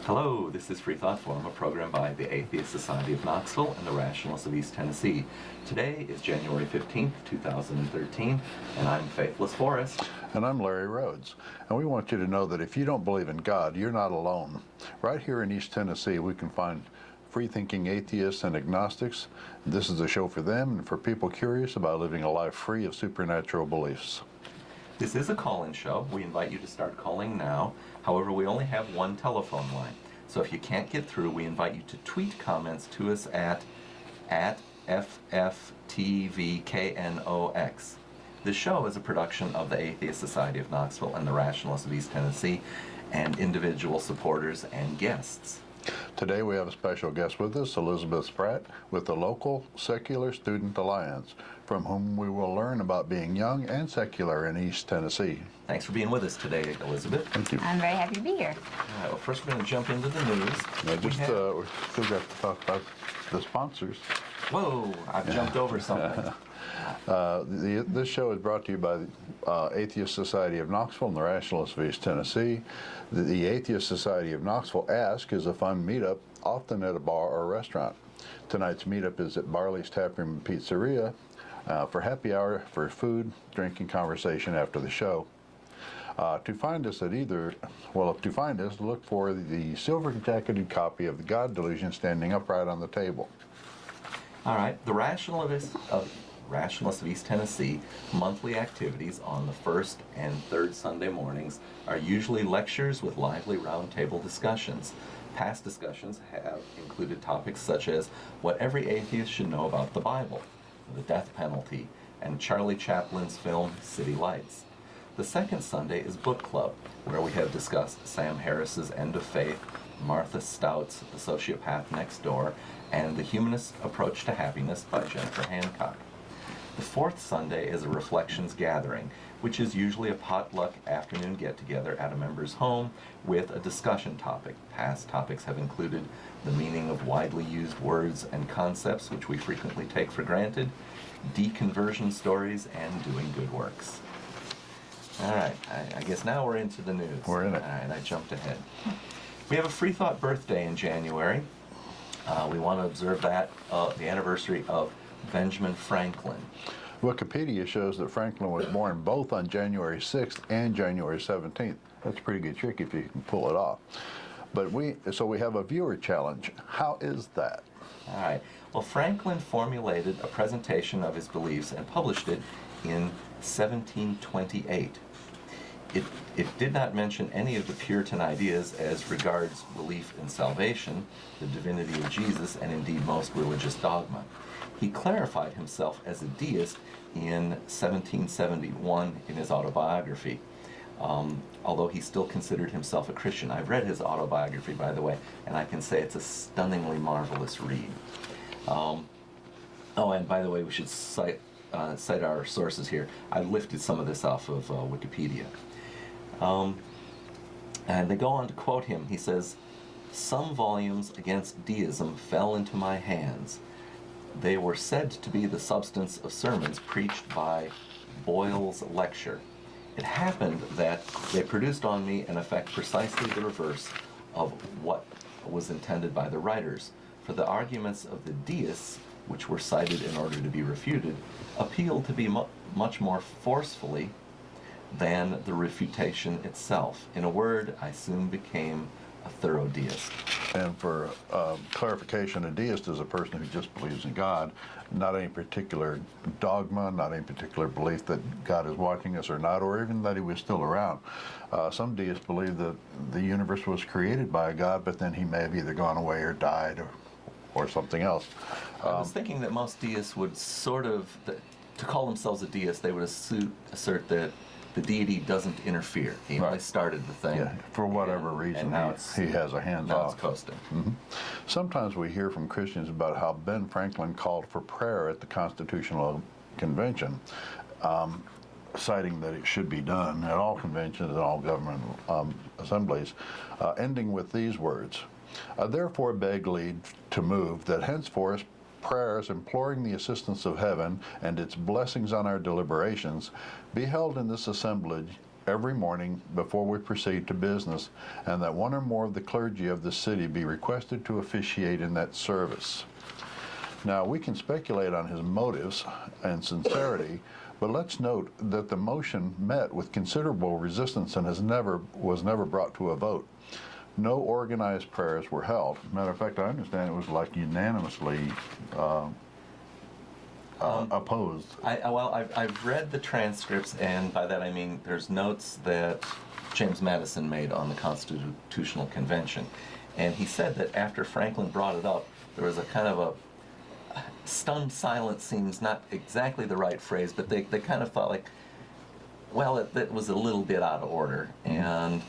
Hello, this is Freethought Forum, a program by the Atheist Society of Knoxville and the Rationalists of East Tennessee. Today is January 15th, 2013, and I'm Faithless Forrest. And I'm Larry Rhodes. And we want you to know that if you don't believe in God, you're not alone. Right here in East Tennessee, we can find free-thinking atheists and agnostics. This is a show for them and for people curious about living a life free of supernatural beliefs. This is a call-in show. We invite you to start calling now. However, we only have one telephone line. So if you can't get through, we invite you to tweet comments to us at FFTVKNOX. This show is a production of the Atheist Society of Knoxville and the Rationalists of East Tennessee and individual supporters and guests. Today we have a special guest with us, Elizabeth Spratt, with the local Secular Student Alliance, from whom we will learn about being young and secular in East Tennessee. Thanks for being with us today, Elizabeth. Thank you. I'm very happy to be here. All right, well, first we're going to jump into the news. We still got to talk about the sponsors. Whoa, I've jumped over something. This show is brought to you by the Atheist Society of Knoxville and the Rationalists of East Tennessee. The Atheist Society of Knoxville Ask is a fun meetup, often at a bar or restaurant. Tonight's meetup is at Barley's Taproom and Pizzeria for happy hour, for food, drink, and conversation after the show. To find us, look for the silver-jacketed copy of the God Delusion standing upright on the table. All right, the Rationalists of East Tennessee monthly activities on the first and third Sunday mornings are usually lectures with lively roundtable discussions. Past discussions have included topics such as what every atheist should know about the Bible, the death penalty, and Charlie Chaplin's film City Lights. The second Sunday is Book Club, where we have discussed Sam Harris's End of Faith, Martha Stout's The Sociopath Next Door, and The Humanist Approach to Happiness by Jennifer Hancock. The fourth Sunday is a Reflections Gathering, which is usually a potluck afternoon get-together at a member's home with a discussion topic. Past topics have included the meaning of widely used words and concepts, which we frequently take for granted, deconversion stories, and doing good works. All right, I guess now we're into the news. We're in it. All right, I jumped ahead. We have a Freethought birthday in January. We want to observe that, the anniversary of Benjamin Franklin. Wikipedia shows that Franklin was born both on January 6th and January 17th. That's a pretty good trick if you can pull it off. But we have a viewer challenge. How is that? All right. Well, Franklin formulated a presentation of his beliefs and published it in 1728. It did not mention any of the Puritan ideas as regards belief in salvation, the divinity of Jesus, and indeed most religious dogma. He clarified himself as a deist in 1771 in his autobiography, although he still considered himself a Christian. I've read his autobiography, by the way, and I can say it's a stunningly marvelous read. And by the way, we should cite our sources here. I lifted some of this off of Wikipedia. And they go on to quote him. He says, "Some volumes against deism fell into my hands. They were said to be the substance of sermons preached by Boyle's lecture. It happened that they produced on me an effect precisely the reverse of what was intended by the writers, for the arguments of the deists, which were cited in order to be refuted, appealed to be much more forcefully than the refutation itself. In a word, I soon became a thorough deist." And for clarification, a deist is a person who just believes in God, not any particular dogma, not any particular belief that God is watching us or not, or even that he was still around. Some deists believe that the universe was created by God, but then he may have either gone away or died or something else. I was thinking that most deists would to call themselves a deist, they would assert that the deity doesn't interfere. He only started the thing. Yeah, for whatever reason, and now he has a hands off. Now it's coasting. Mm-hmm. Sometimes we hear from Christians about how Ben Franklin called for prayer at the Constitutional Convention, citing that it should be done at all conventions and all government assemblies, ending with these words, "I therefore beg leave to move that henceforth prayers imploring the assistance of heaven and its blessings on our deliberations be held in this assemblage every morning before we proceed to business, and that one or more of the clergy of the city be requested to officiate in that service. Now, we can speculate on his motives and sincerity, but let's note that the motion met with considerable resistance and was never brought to a vote. No organized prayers were held. Matter of fact, I understand it was like unanimously opposed. I've read the transcripts, and by that I mean there's notes that James Madison made on the Constitutional Convention, and he said that after Franklin brought it up, there was a kind of a stunned silence. Seems not exactly the right phrase, but they kind of thought like, well, it was a little bit out of order, and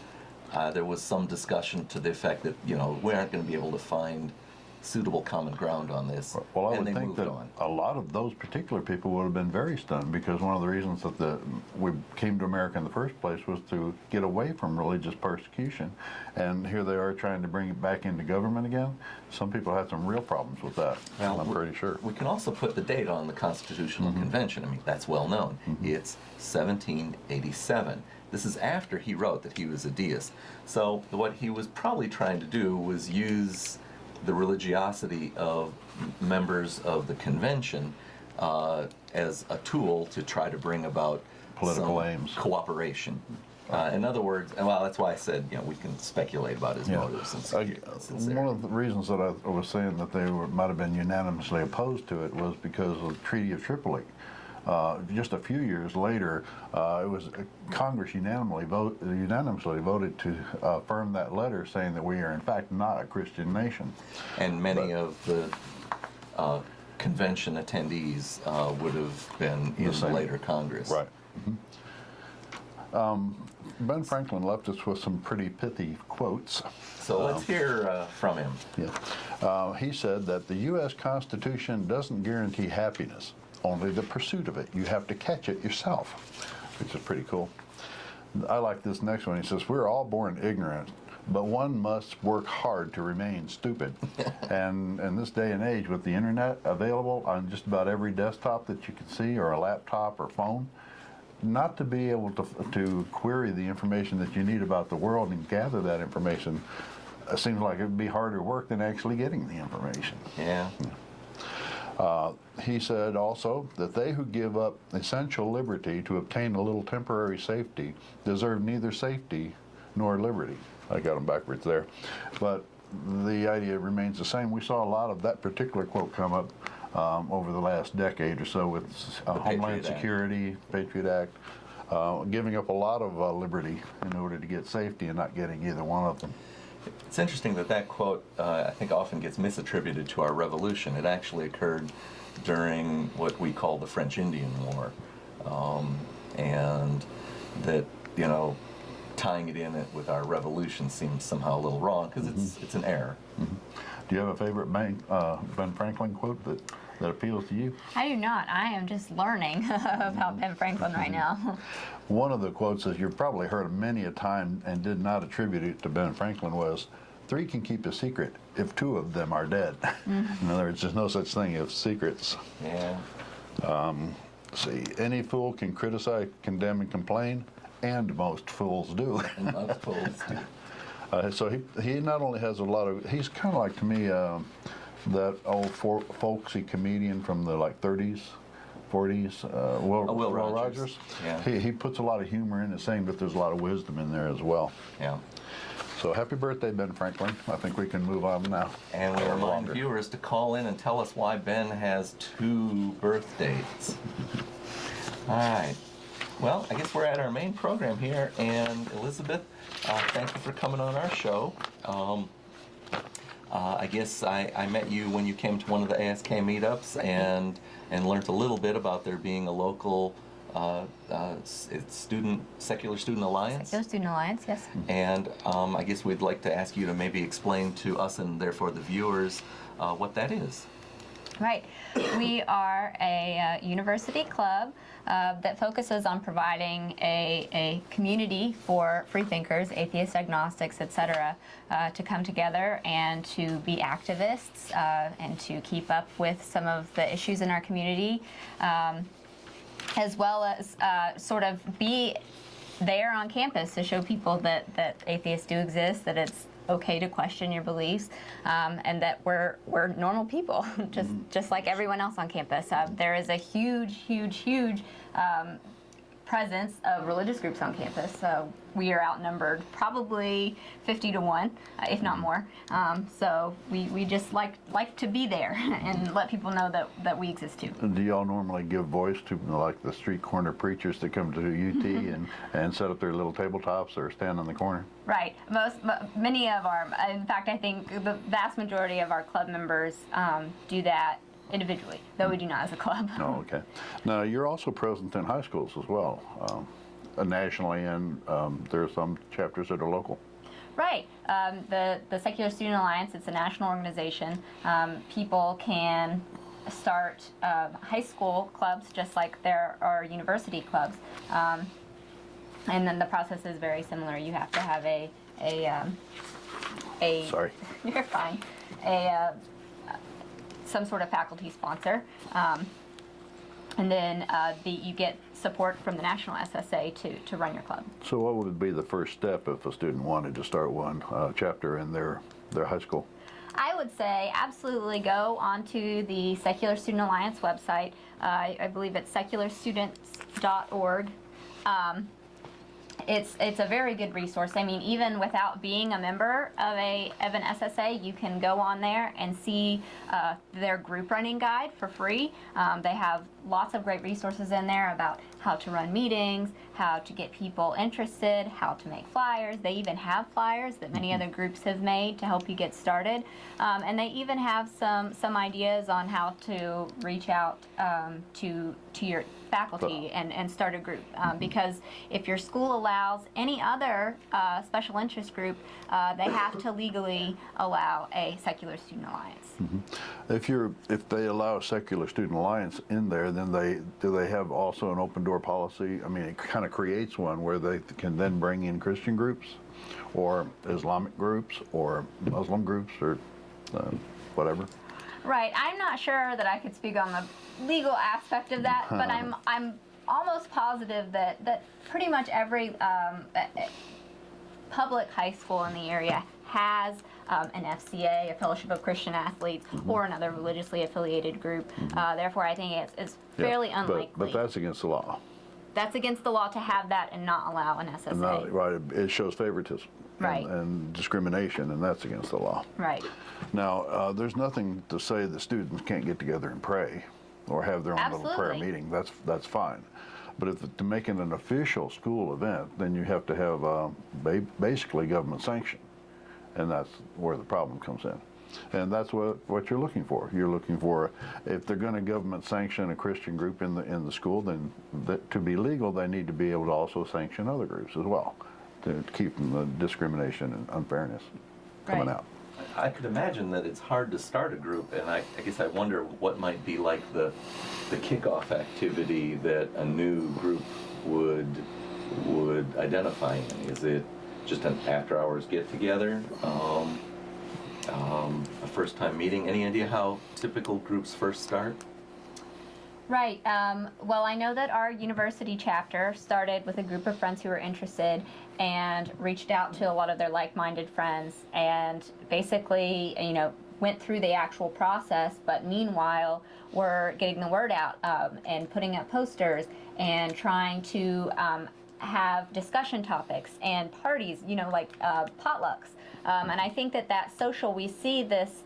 there was some discussion to the effect that, we aren't going to be able to find suitable common ground on this. Well, I and would they think moved that on. a lot of those particular people would have been very stunned, because one of the reasons that we came to America in the first place was to get away from religious persecution, and here they are trying to bring it back into government again. Some people had some real problems with that, Well, I'm pretty sure. We can also put the date on the Constitutional Convention. I mean, that's well known. It's 1787. This is after he wrote that he was a deist. So what he was probably trying to do was use the religiosity of members of the convention as a tool to try to bring about Political some aims. Cooperation. In other words, well, that's why I said, we can speculate about his motives and sincerity. One of the reasons that I was saying that they might have been unanimously opposed to it was because of the Treaty of Tripoli. Just a few years later, it was Congress unanimously voted to affirm that letter, saying that we are in fact not a Christian nation. And many of the convention attendees would have been in the later Congress. Right. Ben Franklin left us with some pretty pithy quotes. So let's hear from him. Yeah. He said that the U.S. Constitution doesn't guarantee happiness, only the pursuit of it. You have to catch it yourself, which is pretty cool. I like this next one. He says, we're all born ignorant, but one must work hard to remain stupid. And in this day and age, with the internet available on just about every desktop that you can see, or a laptop or phone, not to be able to query the information that you need about the world and gather that information seems like it would be harder work than actually getting the information. Yeah. He said also that they who give up essential liberty to obtain a little temporary safety deserve neither safety nor liberty. I got them backwards there. But the idea remains the same. We saw a lot of that particular quote come up over the last decade or so with Homeland Security, Patriot Act, giving up a lot of liberty in order to get safety and not getting either one of them. It's interesting that quote, I think, often gets misattributed to our revolution. It actually occurred during what we call the French Indian War. And that, tying it in with our revolution seems somehow a little wrong, because it's an error. Do you have a favorite Ben Franklin quote that appeals to you? I do not. I am just learning about Ben Franklin right now. One of the quotes that you've probably heard many a time and did not attribute it to Ben Franklin was, 3 can keep a secret if 2 of them are dead. In other words, there's no such thing as secrets. Yeah. See, any fool can criticize, condemn, and complain, and most fools do. And most fools do. So he not only has a lot of, he's kind of like, to me, that old folksy comedian from the 30s, 40s, Will Rogers. Yeah. He puts a lot of humor in it, saying that there's a lot of wisdom in there as well. Yeah. So happy birthday, Ben Franklin. I think we can move on now. And we remind viewers to call in and tell us why Ben has 2 birthdays. All right. Well, I guess we're at our main program here, and Elizabeth, thank you for coming on our show. I guess I met you when you came to one of the ASK meetups and learned a little bit about there being a local Secular Student Alliance. Secular Student Alliance, yes. And I guess we'd like to ask you to maybe explain to us and therefore the viewers what that is. Right. We are a university club that focuses on providing a community for freethinkers, atheists, agnostics, etc., to come together and to be activists and to keep up with some of the issues in our community, as well as sort of be there on campus to show people that atheists do exist, that it's okay to question your beliefs, and that we're normal people, just like everyone else on campus. There is a huge presence of religious groups on campus. So we are outnumbered probably 50 to 1, if not more. So we just like to be there and let people know that we exist too. Do y'all normally give voice to like the street corner preachers that come to UT and set up their little tabletops or stand on the corner? Right. Many of our, in fact, I think the vast majority of our club members do that individually, though we do not as a club. Oh, okay. Now, you're also present in high schools as well, nationally, and there are some chapters that are local. Right. The Secular Student Alliance, it's a national organization. People can start high school clubs just like there are university clubs. And then the process is very similar. You have to have a Sorry. You're fine. Some sort of faculty sponsor, and then you get support from the National SSA to run your club. So what would be the first step if a student wanted to start one chapter in their high school? I would say absolutely go onto the Secular Student Alliance website. I believe it's secularstudents.org. It's a very good resource. I mean, even without being a member of an SSA, you can go on there and see their group running guide for free. They have lots of great resources in there about how to run meetings, how to get people interested, how to make flyers. They even have flyers that many other groups have made to help you get started. And they even have some ideas on how to reach out to your faculty and start a group. Because if your school allows any other special interest group, they have to legally allow a Secular Student Alliance. Mm-hmm. If they allow a Secular Student Alliance in there, then do they have also an open door policy? I mean, it kind of creates one where they can then bring in Christian groups or Islamic groups or Muslim groups or whatever. Right. I'm not sure that I could speak on the legal aspect of that, but I'm almost positive that pretty much every public high school in the area has an FCA, a Fellowship of Christian Athletes, or another religiously affiliated group. Therefore, I think it's fairly unlikely. But that's against the law. That's against the law to have that and not allow an SSA. No, right. It shows favoritism. Right. And discrimination, and that's against the law. Right. Now, there's nothing to say that students can't get together and pray or have their own little prayer meeting. That's fine. But to make it an official school event, then you have to have basically government sanction. And that's where the problem comes in. And that's what you're looking for. You're looking for, if they're going to government sanction a Christian group in the school, then to be legal, they need to be able to also sanction other groups as well, to keep the discrimination and unfairness coming out. I could imagine that it's hard to start a group, and I guess I wonder what might be like the kickoff activity that a new group would identify in. Is it just an after-hours get-together, a first-time meeting? Any idea how typical groups first start? Right. Well, I know that our university chapter started with a group of friends who were interested and reached out to a lot of their like-minded friends and basically, went through the actual process, but meanwhile, we're getting the word out and putting up posters and trying to have discussion topics and parties, like potlucks. And I think that social, we see this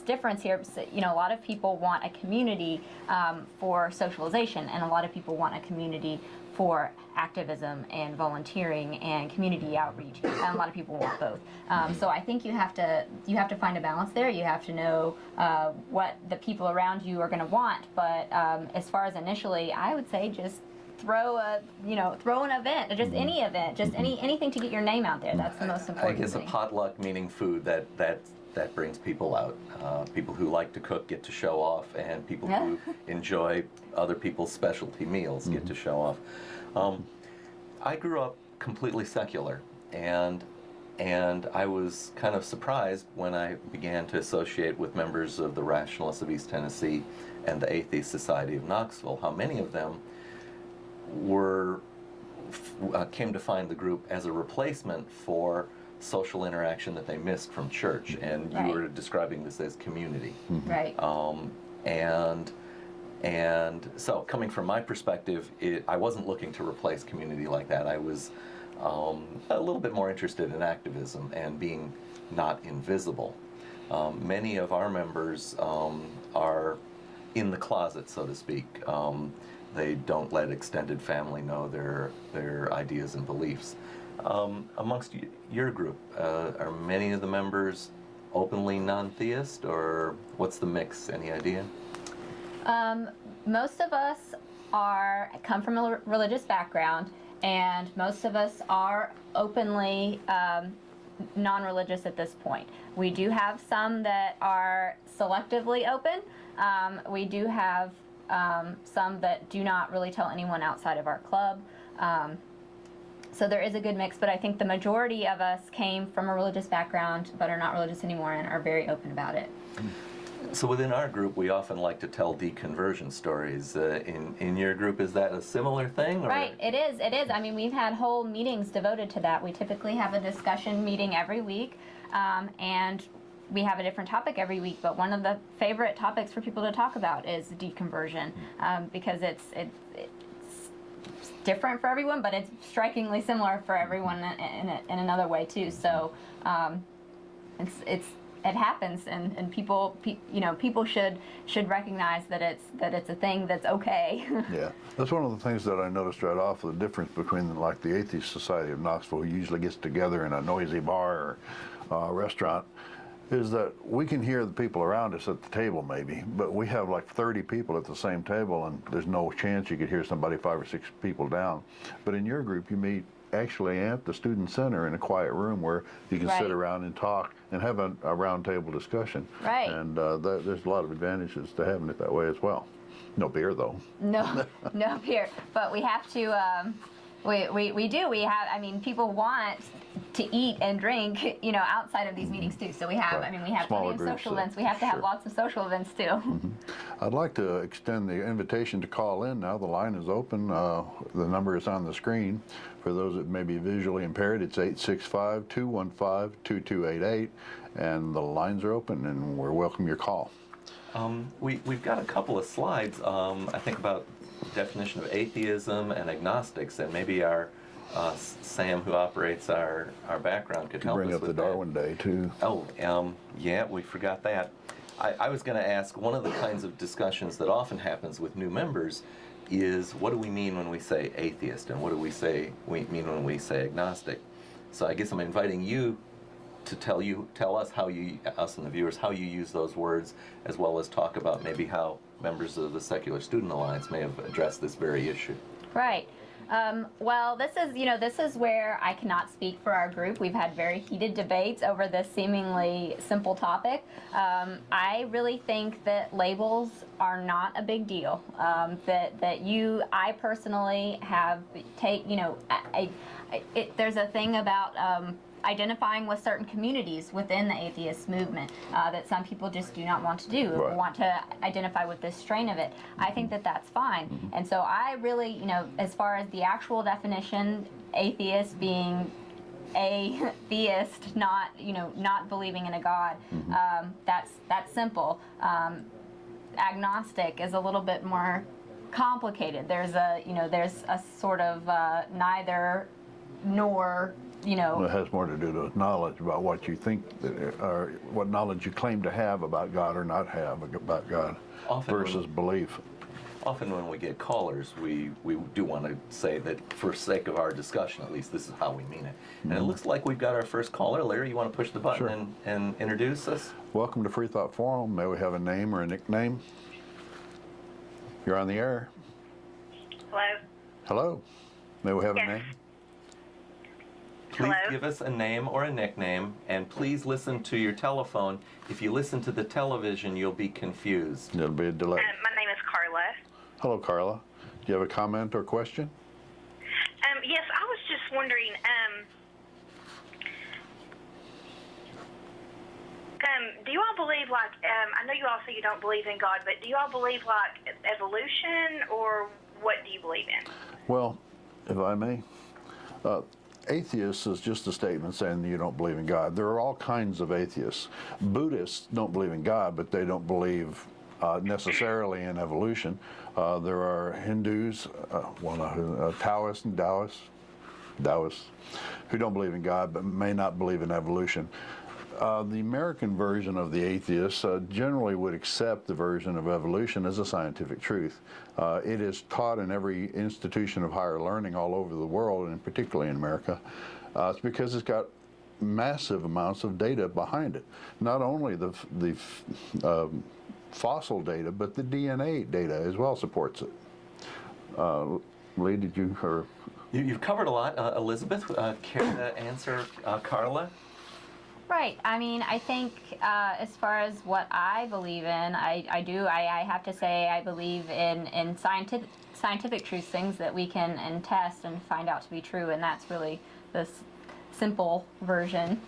difference here. A lot of people want a community for socialization, and a lot of people want a community for activism and volunteering and community outreach, and a lot of people want both. So I think you have to find a balance there. You have to know what the people around you are going to want. But as far as initially, I would say just throw an event, just any event, just anything to get your name out there. That's the most important thing. I guess a potluck, meaning food, that brings people out. People who like to cook get to show off, and people who enjoy other people's specialty meals get to show off. I grew up completely secular, and I was kind of surprised when I began to associate with members of the Rationalists of East Tennessee and the Atheist Society of Knoxville, how many of them were came to find the group as a replacement for social interaction that they missed from church, and you Right. were describing this as community. Right. And so, coming from my perspective, I wasn't looking to replace community like that. I was a little bit more interested in activism and being not invisible. Many of our members are in the closet, so to speak. They don't let extended family know their ideas and beliefs. Amongst your group, are many of the members openly non-theist, or what's the mix? Any idea? Most of us come from a religious background, and most of us are openly non-religious at this point. We do have some that are selectively open. We do have some that do not really tell anyone outside of our club. So there is a good mix, but I think the majority of us came from a religious background but are not religious anymore and are very open about it. So within our group, we often like to tell deconversion stories. In your group, is that a similar thing? Or? Right, it is. It is. I mean, we've had whole meetings devoted to that. We typically have a discussion meeting every week, and we have a different topic every week. But one of the favorite topics for people to talk about is deconversion, because it's different for everyone, but it's strikingly similar for everyone in another way too. So it happens, and people should recognize that it's a thing that's okay. Yeah, that's one of the things that I noticed right off, the difference between like the Atheist Society of Knoxville, who usually gets together in a noisy bar or restaurant, is that we can hear the people around us at the table maybe, but we have like 30 people at the same table, and there's no chance you could hear somebody 5 or 6 people down. But in your group, you meet actually at the student center in a quiet room where you can sit around and talk and have a round table discussion. Right. And there's a lot of advantages to having it that way as well. No beer though. No beer, but we have to. We do. We have. I mean, people want to eat and drink, outside of these meetings too. So we have. Right. I mean, we have Smaller plenty of social groups, events. We have to have sure. lots of social events too. I'd like to extend the invitation to call in now. The line is open. The number is on the screen. For those that may be visually impaired, it's 865-215-2288, and the lines are open, and we welcome your call. We've got a couple of slides, I think, about definition of atheism and agnostics, and maybe our Sam, who operates our background, could help us Bring up with the Darwin Day too. Oh, yeah, we forgot that. I was going to ask, one of the kinds of discussions that often happens with new members is, what do we mean when we say atheist, and what do we mean when we say agnostic? So I guess I'm inviting you to tell us us and the viewers, how you use those words, as well as talk about maybe how members of the Secular Student Alliance may have addressed this very issue. Right. Well, this is where I cannot speak for our group. We've had very heated debates over this seemingly simple topic. I really think that labels are not a big deal. I personally have there's a thing about identifying with certain communities within the atheist movement that some people just do not want to do, Right. want to identify with this strain of it. I think that that's fine. And so I really, as far as the actual definition, atheist being a theist, not believing in a God, that's simple. Agnostic is a little bit more complicated. There's a sort of neither nor. It has more to do with knowledge about what you think, or what knowledge you claim to have about God or not have about God, Often versus belief. Often when we get callers, we do want to say that, for sake of our discussion, at least, this is how we mean it. And it looks like we've got our first caller. Larry, you want to push the button Sure. and introduce us? Welcome to Freethought Forum. May we have a name or a nickname? You're on the air. Hello? Hello. May we have Yes. a name? Please Hello? give us a name or a nickname, and please listen to your telephone. If you listen to the television, you'll be confused. It'll be a delay. My name is Carla. Hello, Carla. Do you have a comment or question? Yes, I was just wondering, do you all believe, I know you all say you don't believe in God, but do you all believe, evolution, or what do you believe in? Well, if I may, Atheist is just a statement saying that you don't believe in God. There are all kinds of atheists. Buddhists don't believe in God, but they don't believe necessarily in evolution. There are Hindus, Taoists and Taoists, who don't believe in God but may not believe in evolution. The American version of the atheists generally would accept the version of evolution as a scientific truth. It is taught in every institution of higher learning all over the world, and particularly in America. It's because it's got massive amounts of data behind it. Not only the fossil data, but the DNA data as well supports it. Lee, did you? You've covered a lot. Elizabeth, care to answer Carla? Right. I mean, I think as far as what I believe in, I have to say I believe in scientific truths, things that we can and test and find out to be true, and that's really this simple version.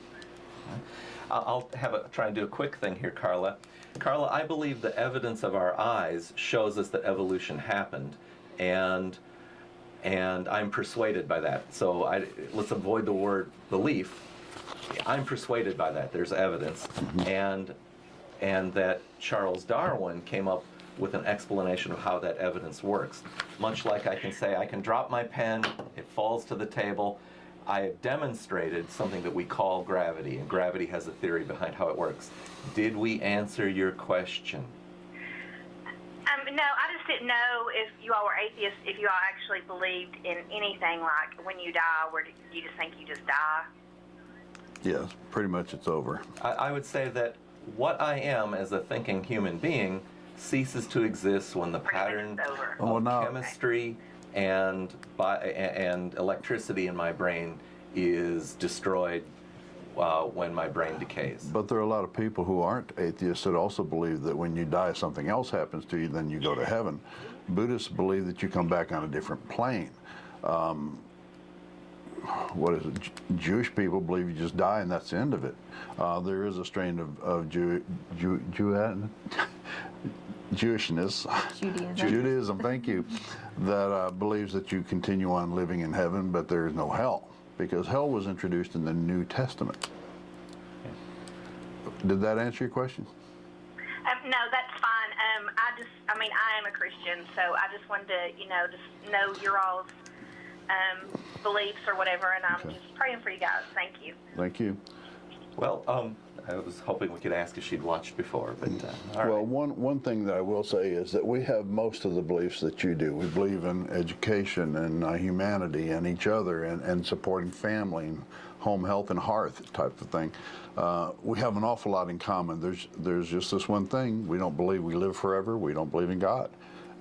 I'll try and do a quick thing here, Carla. Carla, I believe the evidence of our eyes shows us that evolution happened, and I'm persuaded by that. So let's avoid the word belief. I'm persuaded by that. There's evidence, and that Charles Darwin came up with an explanation of how that evidence works. Much like I can say, I can drop my pen, it falls to the table. I have demonstrated something that we call gravity, and gravity has a theory behind how it works. Did we answer your question? No, I just didn't know if you all were atheists, if you all actually believed in anything like when you die, or do you just think you just die? Yes, pretty much it's over. I would say that what I am as a thinking human being ceases to exist when the pattern of chemistry and electricity in my brain is destroyed when my brain decays. But there are a lot of people who aren't atheists that also believe that when you die, something else happens to you, then you go to heaven. Buddhists believe that you come back on a different plane. Jewish people believe you just die and that's the end of it. There is a strain of Judaism, thank you, that believes that you continue on living in heaven, but there is no hell, because hell was introduced in the New Testament. Did that answer your question? No, that's fine. I am a Christian, so I just wanted to, just know your all's beliefs or whatever, and I'm just praying for you guys. Thank you. Thank you. Well, I was hoping we could ask if she'd watched before, but all well, right. one thing that I will say is that we have most of the beliefs that you do. We believe in education and humanity and each other and supporting family and home health and hearth type of thing. We have an awful lot in common. There's just this one thing. We don't believe we live forever. We don't believe in God.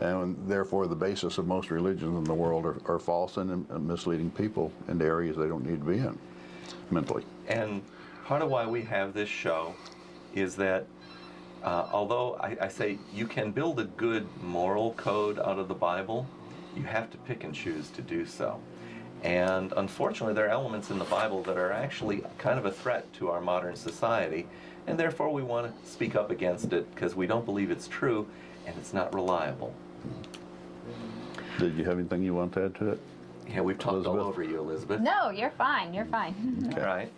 And therefore, the basis of most religions in the world are false and misleading people into areas they don't need to be in mentally. And part of why we have this show is that although I say you can build a good moral code out of the Bible, you have to pick and choose to do so. And unfortunately, there are elements in the Bible that are actually kind of a threat to our modern society, and therefore we want to speak up against it because we don't believe it's true and it's not reliable. Did you have anything you want to add to it? Yeah, we've talked all over you, Elizabeth. No, you're fine. You're fine. All right.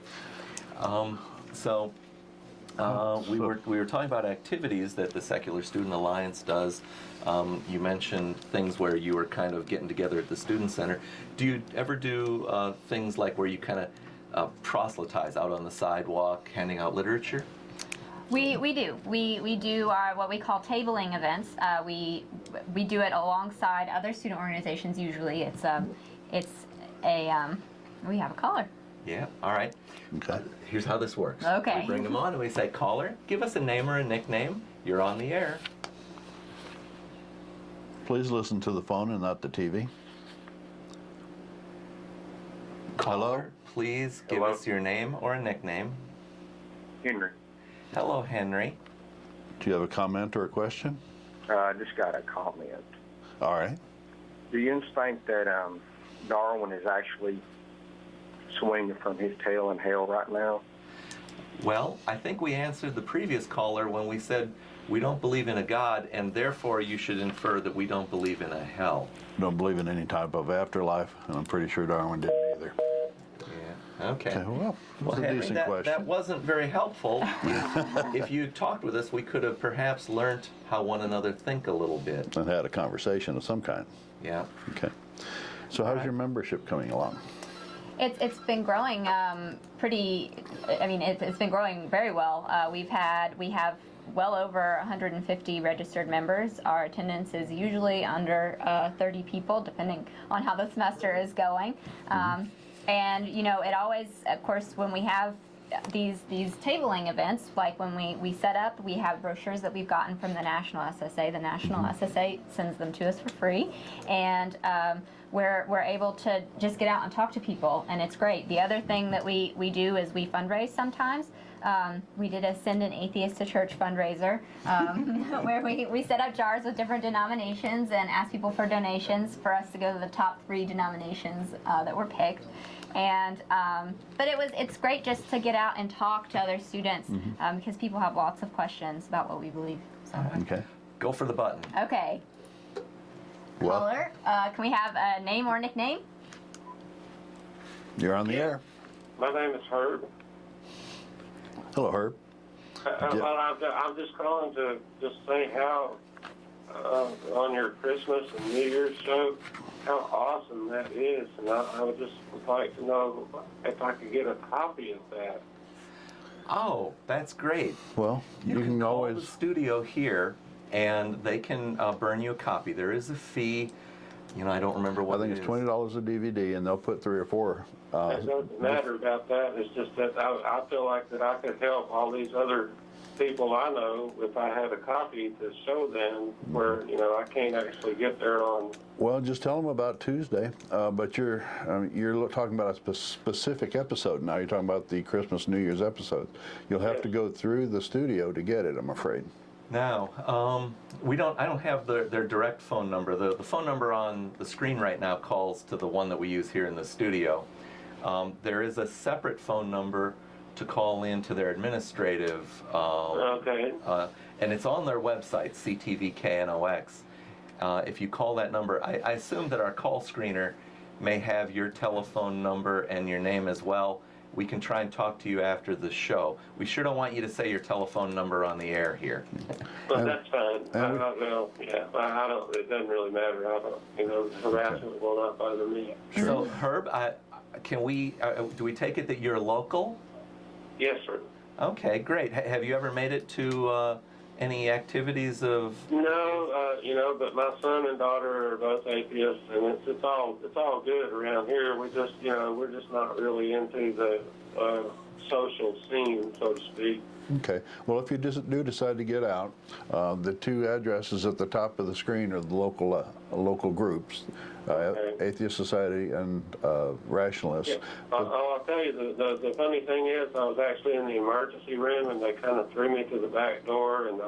We were talking about activities that the Secular Student Alliance does. You mentioned things where you were kind of getting together at the Student Center. Do you ever do things like where you kind of proselytize out on the sidewalk, handing out literature? We do. We do our what we call tabling events. We do it alongside other student organizations. Usually, it's we have a caller. Yeah. All right. Okay. Here's how this works. Okay. We bring them on and we say, "Caller, give us a name or a nickname. You're on the air." Please listen to the phone and not the TV. Caller, please give us your name or a nickname. Henry. Hello, Henry. Do you have a comment or a question? I just got a comment. All right. Do you think that Darwin is actually swinging from his tail in hell right now? Well, I think we answered the previous caller when we said we don't believe in a God, and therefore you should infer that we don't believe in a hell. Don't believe in any type of afterlife, and I'm pretty sure Darwin didn't either. Okay. Well, Well, it's a Henry, decent that question. wasn't very helpful. If you talked with us, we could have perhaps learned how one another think a little bit. And had a conversation of some kind. Yeah. Okay. So how's your membership coming along? It's been growing pretty. I mean, it's been growing very well. We have well over 150 registered members. Our attendance is usually under 30 people, depending on how the semester is going. And you know, it always, of course, when we have these tabling events, like when we set up, we have brochures that we've gotten from the National SSA. The National SSA sends them to us for free, and we're able to just get out and talk to people, and it's great. The other thing that we do is we fundraise sometimes. We did a Send an Atheist to Church fundraiser where we set up jars with different denominations and asked people for donations for us to go to the top 3 denominations that were picked. And but it's great just to get out and talk to other students because people have lots of questions about what we believe. So. Okay. Go for the button. Okay. Well, Caller, can we have a name or nickname? you're on the air. My name is Herb. Hello, Herb. Well, I'm just calling to just say how on your Christmas and New Year's show, how awesome that is, and I would just like to know if I could get a copy of that. Oh, that's great. Well, you can call always. the studio here, and they can burn you a copy. There is a fee. You know, I don't remember what I think it it's is. $20 a DVD, and they'll put 3 or 4. It doesn't matter about that. It's just that I feel like that I could help all these other people I know if I had a copy to show them where, you know, I can't actually get there on. Well, just tell them about Tuesday. But you're talking about a specific episode now. You're talking about the Christmas New Year's episodes. You'll have to go through the studio to get it, I'm afraid. Now, I don't have their direct phone number. The phone number on the screen right now calls to the one that we use here in the studio. There is a separate phone number to call in to their administrative, Okay. and it's on their website, CTVKNOX. If you call that number, I assume that our call screener may have your telephone number and your name as well. We can try and talk to you after the show. We sure don't want you to say your telephone number on the air here. Well, that's fine. Well, yeah, I don't. It doesn't really matter. I don't. You know, harassment will not bother me. So, Herb, do we take it that you're local? Yes, sir. Okay, great. Have you ever made it to any activities of? No, you know, but my son and daughter are both atheists, and it's all good around here. We just, you know, we're just not really into the social scene, so to speak. Okay. Well, if you do decide to get out, the 2 addresses at the top of the screen are the local groups, Atheist Society and Rationalists. Yeah. I'll tell you, the funny thing is, I was actually in the emergency room, and they kind of threw me to the back door, and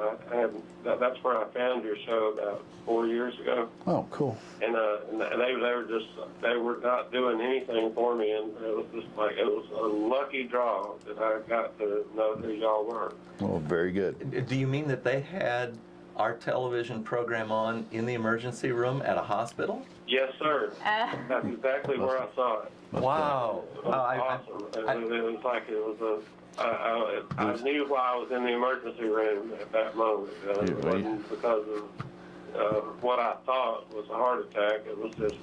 that's where I found your show about 4 years ago. Oh, cool. And they were not doing anything for me, and it was just like it was a lucky draw that I got to know who y'all were. Oh, very good. Do you mean that they had our television program on in the emergency room at a hospital? Yes, sir. That's exactly where I saw it. Wow. It was awesome. It was like it was I knew why I was in the emergency room at that moment. It wasn't because of what I thought was a heart attack. It was just.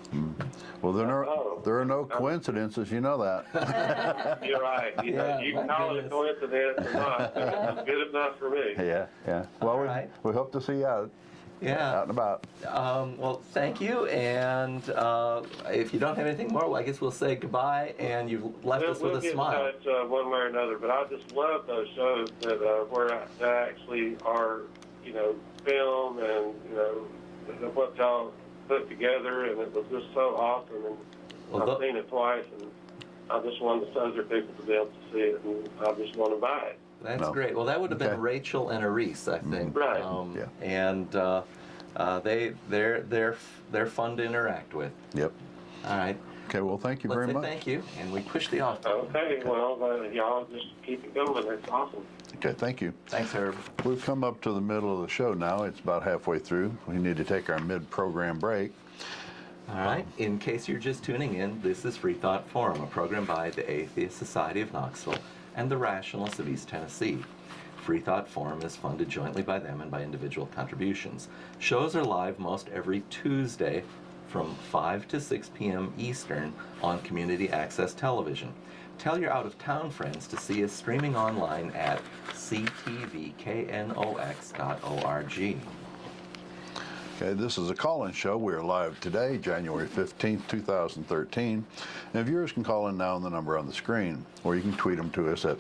Well, there are no coincidences, you know that. You're right. You can call it a coincidence or not, but it was good enough for me. Yeah. Well, All right. we hope to see you out and about. Well, thank you. And if you don't have anything more, I guess we'll say goodbye. And you've left us with a smile. We'll get in touch one way or another. But I just love those shows that where they actually are, you know, film and you know what y'all put together, and it was just so awesome. And I've seen it twice, and I just wanted other people to be able to see it, and I just want to buy it. That's great. Well, that would have been Rachel and Aris, I think. Right. And they're fun to interact with. Yep. All right. Okay. Well, thank you very much. Thank you, and we push the off button. Okay. Well, y'all just keep it going. It's awesome. Okay. Thank you. Thanks, Herb. We've come up to the middle of the show now. It's about halfway through. We need to take our mid-program break. All right, in case you're just tuning in, this is Freethought Forum, a program by the Atheist Society of Knoxville and the Rationalists of East Tennessee. Freethought Forum is funded jointly by them and by individual contributions. Shows are live most every Tuesday from 5 to 6 p.m. Eastern on Community Access Television. Tell your out-of-town friends to see us streaming online at ctvknox.org. Okay, this is a call-in show. We are live today, January 15th, 2013. And viewers can call in now on the number on the screen, or you can tweet them to us at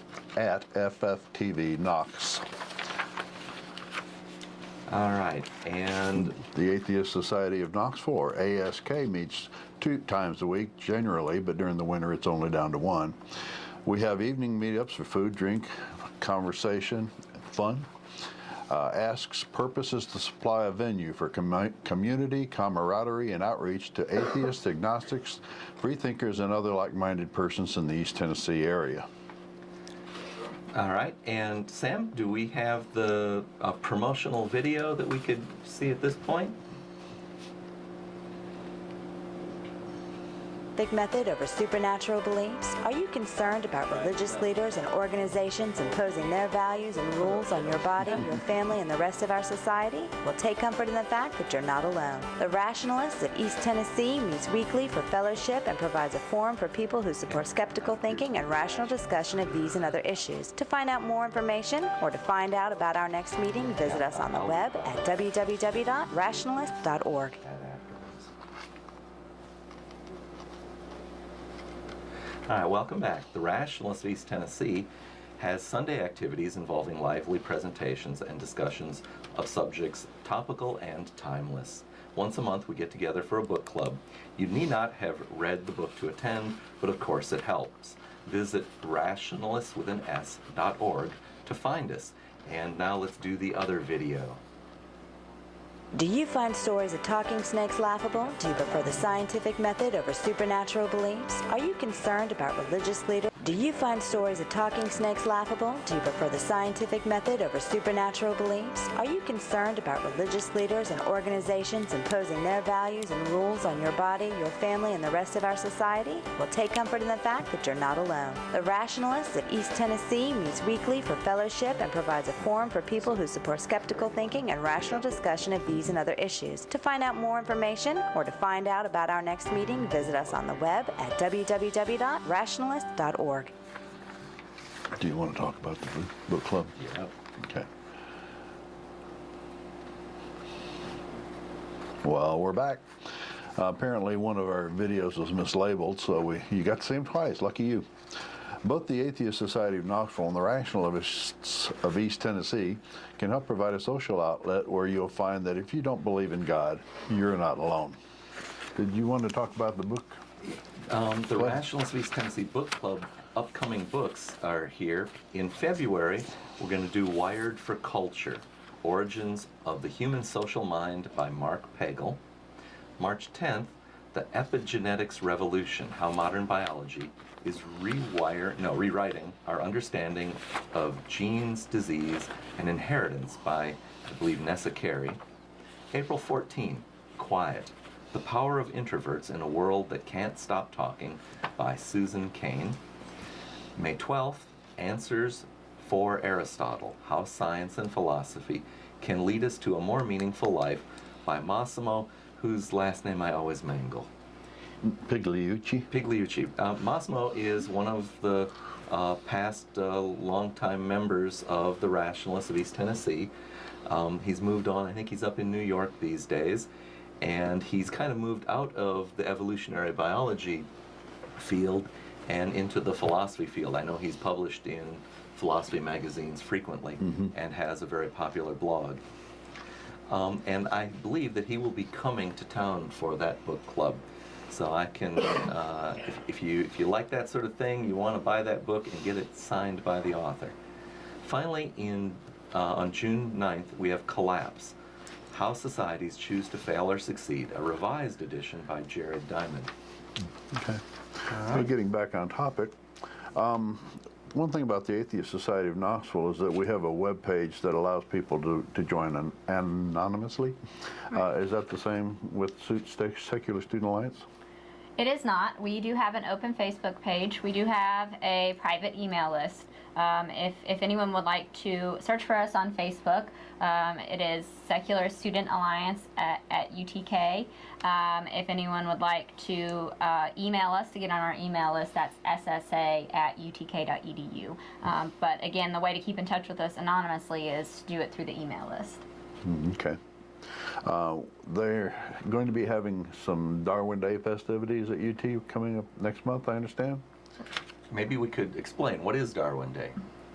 FFTVKnox. All right, and The Atheist Society of Knoxville, or ASK, meets 2 times a week generally, but during the winter it's only down to 1. We have evening meetups for food, drink, conversation, fun. ASK's purpose is to supply a venue for community, camaraderie, and outreach to atheists, agnostics, freethinkers, and other like-minded persons in the East Tennessee area. all right, and Sam, do we have the promotional video that we could see at this point? Method over supernatural beliefs? Are you concerned about religious leaders and organizations imposing their values and rules on your body, your family, and the rest of our society? Well, take comfort in the fact that you're not alone. The Rationalists of East Tennessee meets weekly for fellowship and provides a forum for people who support skeptical thinking and rational discussion of these and other issues. To find out more information or to find out about our next meeting, visit us on the web at www.rationalist.org. All right, welcome back. The Rationalists of East Tennessee has Sunday activities involving lively presentations and discussions of subjects topical and timeless. Once a month, we get together for a book club. You need not have read the book to attend, but of course it helps. Visit rationalists.org to find us. And now let's do the other video. Do you find stories of talking snakes laughable? Do you prefer the scientific method over supernatural beliefs? Are you concerned about religious leaders? Do you find stories of talking snakes laughable? Do you prefer the scientific method over supernatural beliefs? Are you concerned about religious leaders and organizations imposing their values and rules on your body, your family, and the rest of our society? Well, take comfort in the fact that you're not alone. The Rationalists of East Tennessee meets weekly for fellowship and provides a forum for people who support skeptical thinking and rational discussion of these and other issues. To find out more information or to find out about our next meeting, visit us on the web at www.rationalist.org. Do you want to talk about the book club? Yeah. Okay. Well, we're back. Apparently one of our videos was mislabeled, so you got to see them twice. Lucky you. Both the Atheist Society of Knoxville and the Rationalists of East Tennessee can help provide a social outlet where you'll find that if you don't believe in God, you're not alone. Did you want to talk about the book? The Rationalists of East Tennessee Book Club upcoming books are here. In February, we're going to do Wired for Culture, Origins of the Human Social Mind by Mark Pagel. March 10th, The Epigenetics Revolution, How Modern Biology is Rewriting Our Understanding of Genes, Disease, and Inheritance by, I believe, Nessa Carey. April 14, Quiet, The Power of Introverts in a World That Can't Stop Talking by Susan Cain. May 12th, Answers for Aristotle, How Science and Philosophy Can Lead Us to a More Meaningful Life by Massimo, whose last name I always mangle. Pigliucci. Massimo is one of the past longtime members of the Rationalists of East Tennessee. He's moved on. I think he's up in New York these days. And he's kind of moved out of the evolutionary biology field and into the philosophy field. I know he's published in philosophy magazines frequently and has a very popular blog. And I believe that he will be coming to town for that book club. So I can, if you like that sort of thing, you want to buy that book and get it signed by the author. Finally, on June 9th, we have Collapse, How Societies Choose to Fail or Succeed, a revised edition by Jared Diamond. Okay. So getting back on topic, One thing about the Atheist Society of Knoxville is that we have a web page that allows people to join anonymously. Is that the same with Secular Student Alliance? It is not. We do have an open Facebook page. We do have a private email list. If anyone would like to search for us on Facebook, it is Secular Student Alliance at UTK. If anyone would like to email us to get on our email list, that's ssa@utk.edu. But again, the way to keep in touch with us anonymously is to do it through the email list. Okay. They're going to be having some Darwin Day festivities at UT coming up next month, I understand? Maybe we could explain, what is Darwin Day?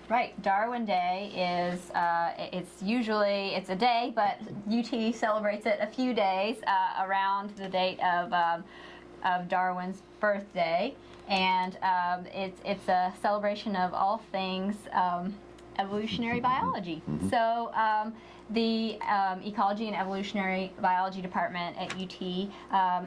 Right, Darwin Day is, it's a day, but UT celebrates it a few days around the date of Darwin's birthday, and it's a celebration of all things evolutionary biology. So the Ecology and Evolutionary Biology Department at UT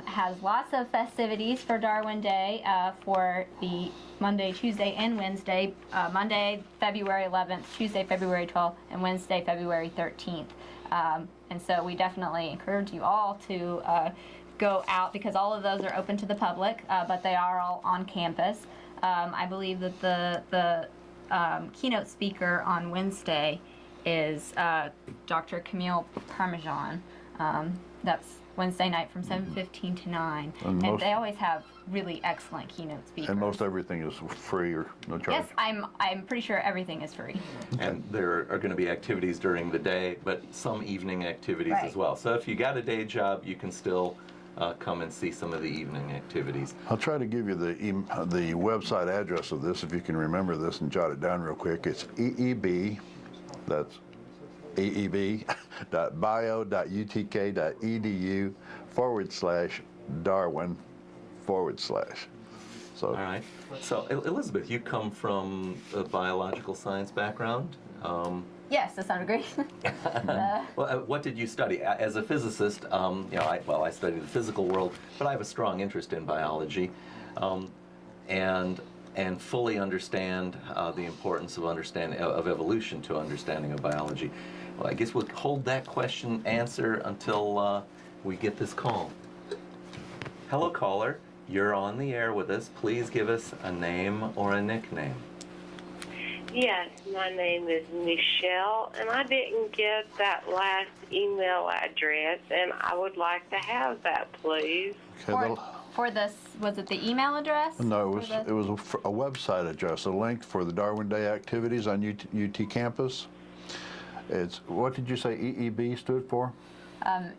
has lots of festivities for Darwin Day for the Monday, Tuesday, and Wednesday. Monday, February 11th, Tuesday, February 12th, and Wednesday, February 13th. And so we definitely encourage you all to go out, because all of those are open to the public, but they are all on campus. I believe that the keynote speaker on Wednesday is Dr. Camille Parmesan. That's Wednesday night from 7:15 to 9. And they always have really excellent keynote speakers. And most everything is free or no charge? Yes, I'm pretty sure everything is free. And there are going to be activities during the day, but some evening activities Right. as well. So if you got a day job, you can still come and see some of the evening activities. I'll try to give you the website address of this, if you can remember this and jot it down real quick. It's EEB, that's eeb.bio.utk.edu/Darwin/. So, All right. So Elizabeth, you come from a biological science background. Yes, to some degree. Well, what did you study as a physicist? I studied the physical world, but I have a strong interest in biology, and fully understand the importance of understanding of evolution to understanding of biology. Well, I guess we'll hold that question answer until we get this call. Hello, caller. You're on the air with us. Please give us a name or a nickname. Yes, my name is Michelle, and I didn't get that last email address, and I would like to have that, please. okay, For this, was it the email address? no, it was a website address, a link for the Darwin Day activities on UT campus. It's, what did you say EEB stood for?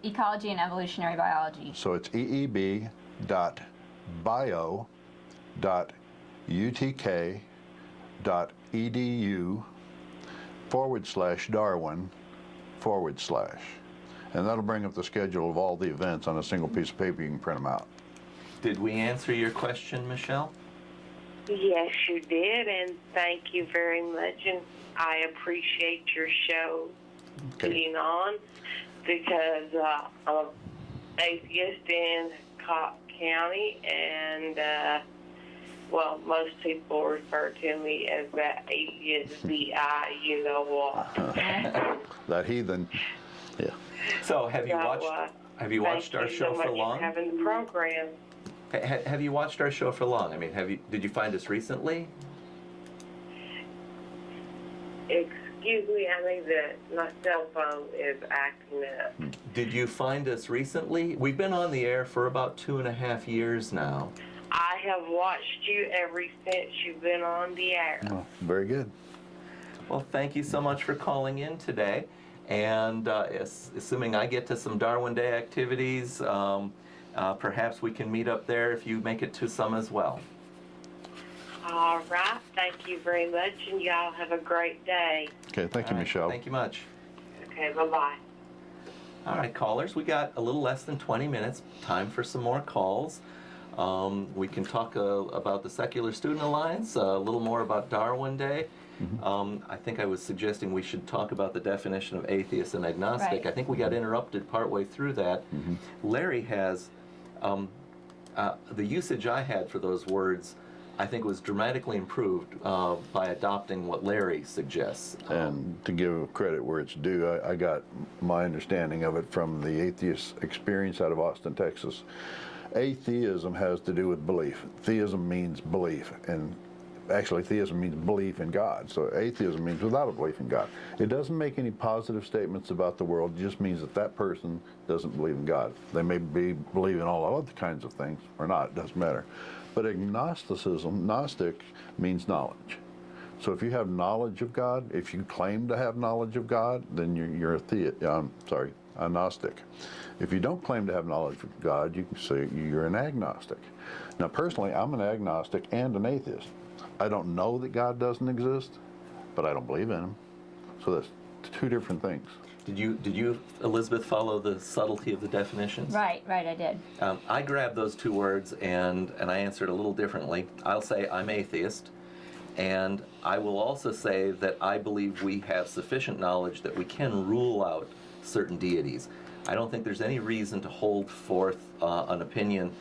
Ecology and Evolutionary Biology. So it's eeb.bio.utk.edu/Darwin/. And that'll bring up the schedule of all the events on a single piece of paper. You can print them out. Did we answer your question, Michelle? Yes, you did, and thank you very much, and I appreciate your show being on, because I'm an atheist in Cobb County, and most people refer to me as that atheist, you know what. That heathen. Yeah. So have you watched our show for long? Thank you so much for having the program. Have you watched our show for long? I mean, did you find us recently? Excuse me, I think that my cell phone is acting up. Did you find us recently? We've been on the air for about 2.5 years now. I have watched you ever since you've been on the air. Oh, very good. Well, thank you so much for calling in today. And assuming I get to some Darwin Day activities, perhaps we can meet up there if you make it to some as well. All right. Thank you very much, and y'all have a great day. Okay, thank you, All right, Michelle. Thank you much. Okay, bye-bye. All right, callers, we got a little less than 20 minutes. Time for some more calls. We can talk about the Secular Student Alliance, a little more about Darwin Day. I think I was suggesting we should talk about the definition of atheist and agnostic. Right. I think we got interrupted partway through that. Larry has the usage I had for those words I think was dramatically improved by adopting what Larry suggests. And to give credit where it's due, I got my understanding of it from the atheist experience out of Austin, Texas. Atheism has to do with belief. Theism means belief, and actually theism means belief in God. So atheism means without a belief in God. It doesn't make any positive statements about the world. It just means that that person doesn't believe in God. They may believe in all other kinds of things or not. It doesn't matter. But agnosticism, Gnostic, means knowledge. So if you have knowledge of God, if you claim to have knowledge of God, then you're a Gnostic. If you don't claim to have knowledge of God, you can say you're an agnostic. Now, personally, I'm an agnostic and an atheist. I don't know that God doesn't exist, but I don't believe in him. So that's two different things. Did you, Elizabeth, follow the subtlety of the definitions? Right, I did. I grabbed those two words and I answered a little differently. I'll say I'm atheist, and I will also say that I believe we have sufficient knowledge that we can rule out certain deities. I don't think there's any reason to hold forth an opinion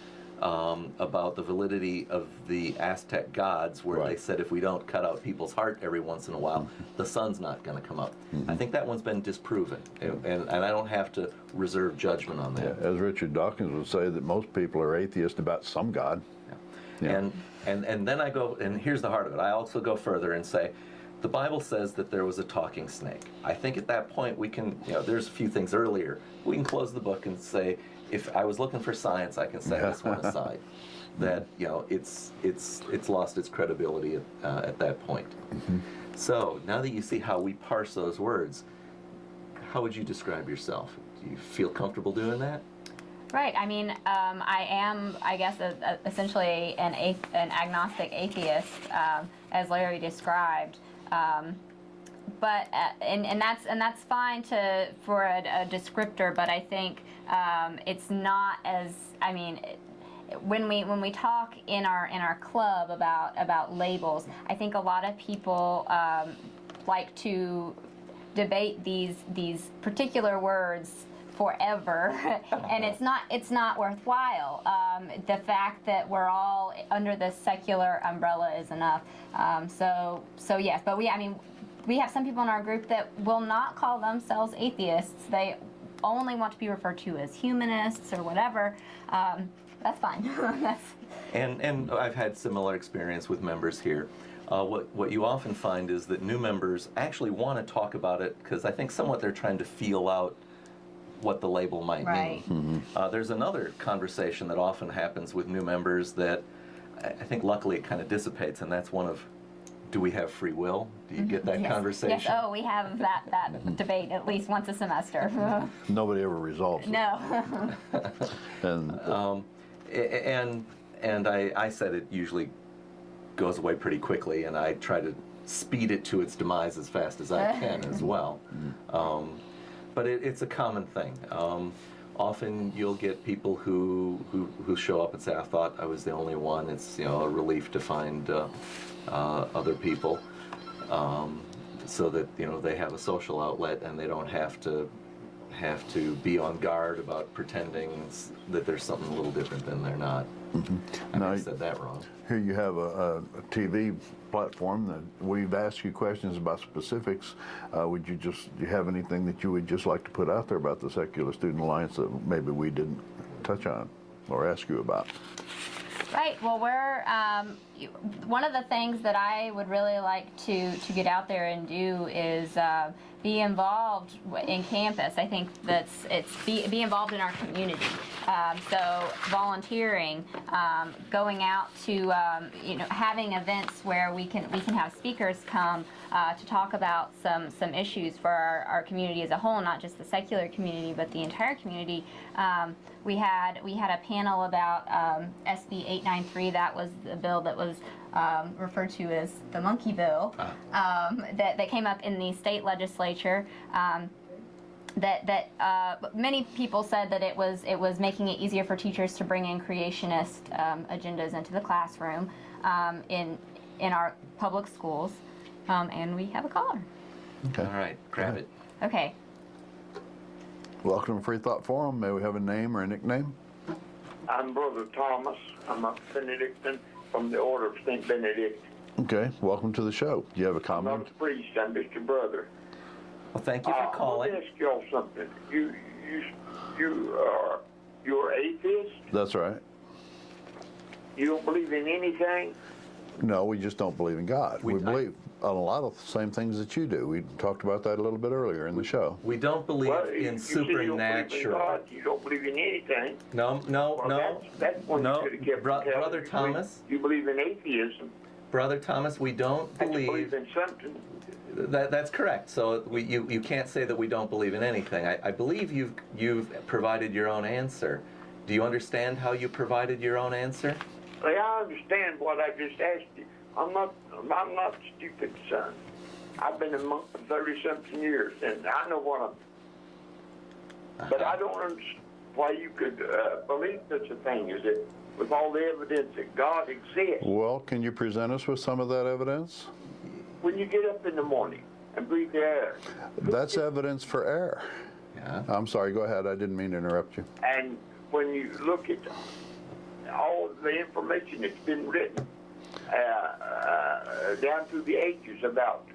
about the validity of the Aztec gods, where they said if we don't cut out people's heart every once in a while, the sun's not going to come up. I think that one's been disproven, and I don't have to reserve judgment on that. Yeah, as Richard Dawkins would say, that most people are atheist about some God. Yeah. And then I go, and here's the heart of it. I also go further and say, the Bible says that there was a talking snake. I think at that point we can, there's a few things earlier. We can close the book and say, if I was looking for science, I can set this one aside. That it's lost its credibility at that point. So now that you see how we parse those words, how would you describe yourself? Do you feel comfortable doing that? Right. I mean, I am, I guess, essentially an agnostic atheist, as Larry described. But and that's fine for a descriptor. But I think it's not as, I mean, when we talk in our club about labels, I think a lot of people like to debate these particular words forever, and it's not worthwhile. The fact that we're all under the secular umbrella is enough. So yes, but we have some people in our group that will not call themselves atheists. They only want to be referred to as humanists or whatever. That's fine. And I've had similar experience with members here. What you often find is that new members actually want to talk about it because I think somewhat they're trying to feel out what the label might mean. There's another conversation that often happens with new members that I think luckily it kind of dissipates, and that's one of, do we have free will? Do you get that conversation? Yes, oh, we have that debate at least once a semester. Nobody ever resolves it. No. And I said it usually goes away pretty quickly, and I try to speed it to its demise as fast as I can as well. But it's a common thing. Often you'll get people who show up and say, I thought I was the only one. It's a relief to find other people so that they have a social outlet and they don't have to be on guard about pretending that there's something a little different than they're not. I said that wrong. Here you have a TV platform that we've asked you questions about specifics. Do you have anything that you would just like to put out there about the Secular Student Alliance that maybe we didn't touch on or ask you about? Right. Well, we're one of the things that I would really like to get out there and do is be involved in campus. I think be involved in our community. So volunteering, going out to having events where we can have speakers come to talk about some issues for our community as a whole, not just the secular community but the entire community. We had a panel about SB 893. That was the bill that was referred to as the monkey bill that came up in the state legislature. That many people said that it was making it easier for teachers to bring in creationist agendas into the classroom in our public schools, and we have a caller. Okay. All right, grab it. Okay. Welcome to Freethought Forum. May we have a name or a nickname? I'm Brother Thomas. I'm a Benedictine from the Order of St. Benedict. Okay, welcome to the show. Do you have a I'm not comment? a priest, I'm just your brother. Well, thank you for calling. Let me ask y'all something. You're atheist? That's right. You don't believe in anything? No, we just don't believe in God. We believe on a lot of the same things that you do. We talked about that a little bit earlier in the show. We don't believe in you say you don't believe in supernatural. God, you don't believe in anything. No, That's one no, you should have kept from telling Brother me. Thomas. You believe in atheism. Brother Thomas, we don't And you believe. believe in something. That's correct. So you can't say that we don't believe in anything. I believe you've provided your own answer. Do you understand how you provided your own answer? Well, I understand what I just asked you. I'm not stupid, son. I've been a monk for 30-something years, and I know what I'm... But I don't understand why you could believe such a thing as it, with all the evidence that God exists. Well, can you present us with some of that evidence? When you get up in the morning and breathe the air. That's evidence for air. Yeah. I'm sorry, go ahead. I didn't mean to interrupt you. And when you look at all the information that's been written down through the ages about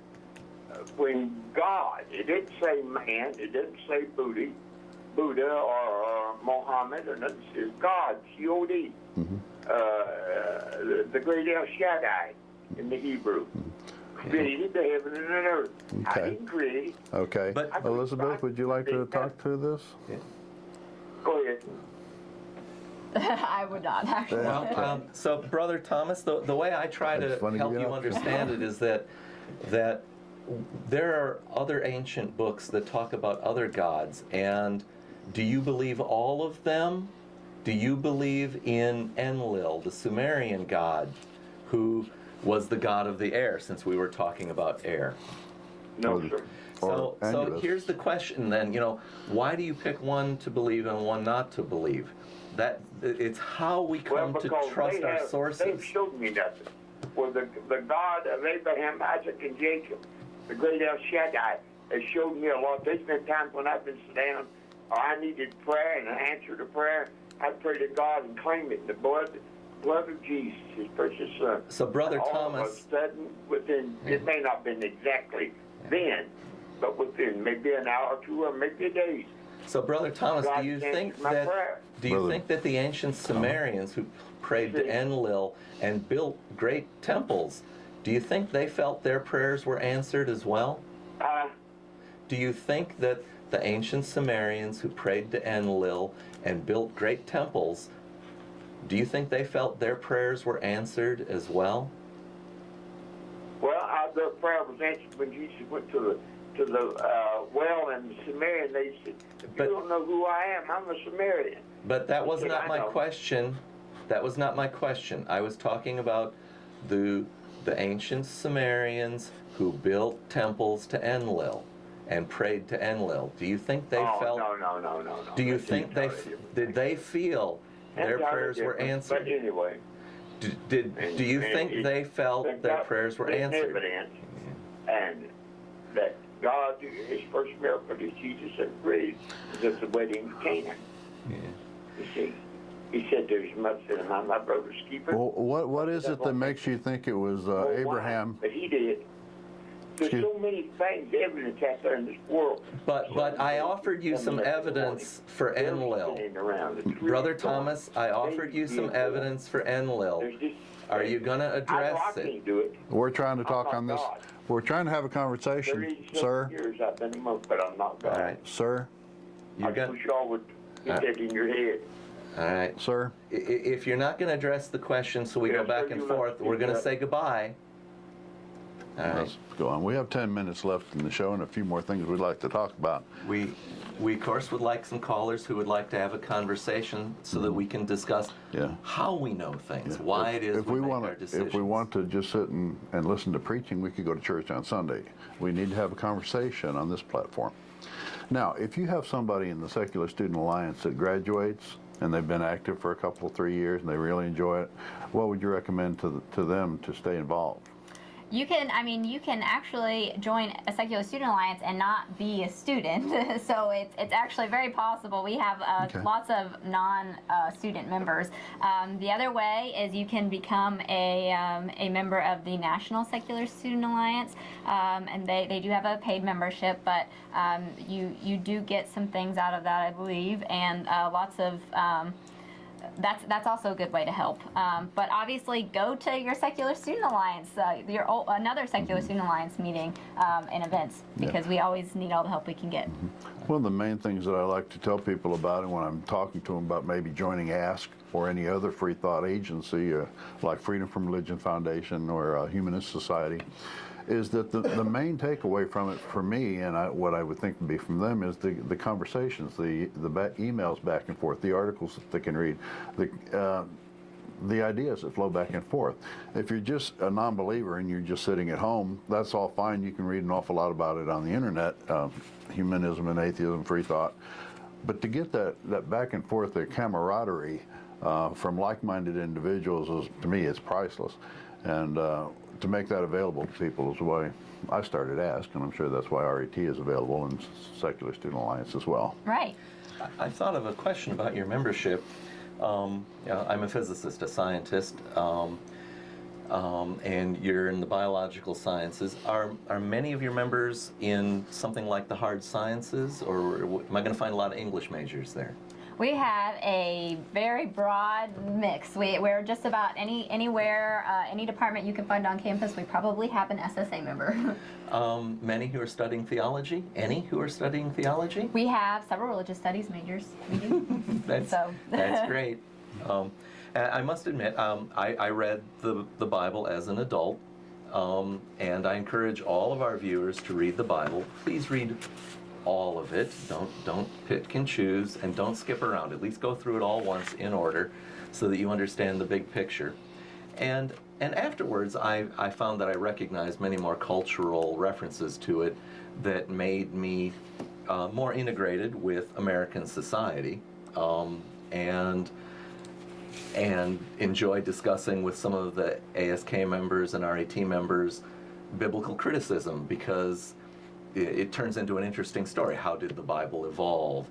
when God, it didn't say man, it didn't say Buddha or Mohammed, or nothing. It says God, G-O-D, the great El Shaddai in the Hebrew. Created the heaven and the earth. I Okay. didn't create it. Okay. But- Elizabeth, would you like to talk to this? Go ahead. I would not, actually. Well, so Brother Thomas, the way I try to It's funny help you you asked. understand it is that there are other ancient books that talk about other gods, and do you believe all of them? Do you believe in Enlil, the Sumerian god, who was the god of the air, since we were talking about air? No, sir. So Anubis. here's the question then, why do you pick one to believe and one not to believe? That it's how we come to because trust our they've sources. showed me nothing. Well, the God of Abraham, Isaac, and Jacob, the great El Shaddai, has showed me a lot. There's been times when I've been down, or I needed prayer and an answer to prayer. I'd pray to God and claim it in the blood of Jesus, His precious Son. So, Brother And all Thomas- of a sudden, within, it may not have been exactly then, but within maybe an hour or two, or maybe a day. So, Brother Thomas, God do you answered think my prayer. Brother- that the ancient Sumerians who prayed to Enlil and built great temples, do you think they felt their prayers were answered as well? Do you think that the ancient Sumerians who prayed to Enlil and built great temples, do you think they felt their prayers were answered as well? Well, their prayer was answered when Jesus went to the well in Samaria, and they said, if But- you don't know who I am, I'm a Samaritan. But that was said, not "I my know." question. That was not my question. I was talking about the ancient Sumerians who built temples to Enlil and prayed to Enlil. Do you think they felt? No. Do you That's think entirely did they feel their entirely prayers were different. answered? But anyway, Do you think they felt their prayers were there's answered? evidence, and that God, His first miracle that Jesus had raised was at the wedding of Canaan. Yeah. You see, He said to His mother, said, "Am I my brother's keeper?" Well, what is it that makes you think it was Well, why? Abraham? But He did. There's Excuse- so many things, evidence out there in this world. But I offered you some evidence for Enlil. Brother Thomas, I offered you some evidence for Enlil. Are you going to address I it? can't do it. We're trying to talk not on this. God. We're trying to have a conversation, 37 sir. years I've been a monk, but I'm not God. All right. Sir, You I got. wish y'all would get that in your head. All right. sir. If you're not going to address the question, so we go Yes, back sir, and you left forth, me we're going to that. say goodbye. All right. Let's go on. We have 10 minutes left in the show and a few more things we'd like to talk about. We of course would like some callers who would like to have a conversation so that we can discuss Yeah. how we know things, why it is If we we make want our to, decisions. if we want to just sit and listen to preaching, we could go to church on Sunday. We need to have a conversation on this platform. Now, if you have somebody in the Secular Student Alliance that graduates and they've been active for a couple, 3 years and they really enjoy it, what would you recommend to them to stay involved? You can actually join a secular student alliance and not be a student. So it's actually very possible. We have lots of non-student members. The other way is you can become a member of the National Secular Student Alliance, and they do have a paid membership, but you do get some things out of that, I believe, and lots of. That's also a good way to help. But obviously, go to your Secular Student Alliance, another Secular Student Alliance meeting and events, because we always need all the help we can get. One of the main things that I like to tell people about, and when I'm talking to them about maybe joining ASK or any other free thought agency, like Freedom from Religion Foundation or Humanist Society, is that the main takeaway from it for me, and what I would think would be from them, is the conversations, the emails back and forth, the articles that they can read, the ideas that flow back and forth. If you're just a non-believer and you're just sitting at home, that's all fine. You can read an awful lot about it on the internet, humanism and atheism, free thought. But to get that back and forth, the camaraderie from like-minded individuals, to me, it's priceless. And to make that available to people is why I started ASK, and I'm sure that's why RET is available and Secular Student Alliance as well. Right. I thought of a question about your membership. I'm a physicist, a scientist, and you're in the biological sciences. Are many of your members in something like the hard sciences, or am I going to find a lot of English majors there? We have a very broad mix. We're just about anywhere, any department you can find on campus, we probably have an SSA member. Many who are studying theology? Any who are studying theology? We have several religious studies majors. We do. That's great. I must admit, I read the Bible as an adult, and I encourage all of our viewers to read the Bible. Please read all of it. Don't pick and choose, and don't skip around. At least go through it all once in order, so that you understand the big picture. And afterwards, I found that I recognized many more cultural references to it that made me more integrated with American society, and enjoy discussing with some of the ASK members and RET members biblical criticism, because it turns into an interesting story. How did the Bible evolve?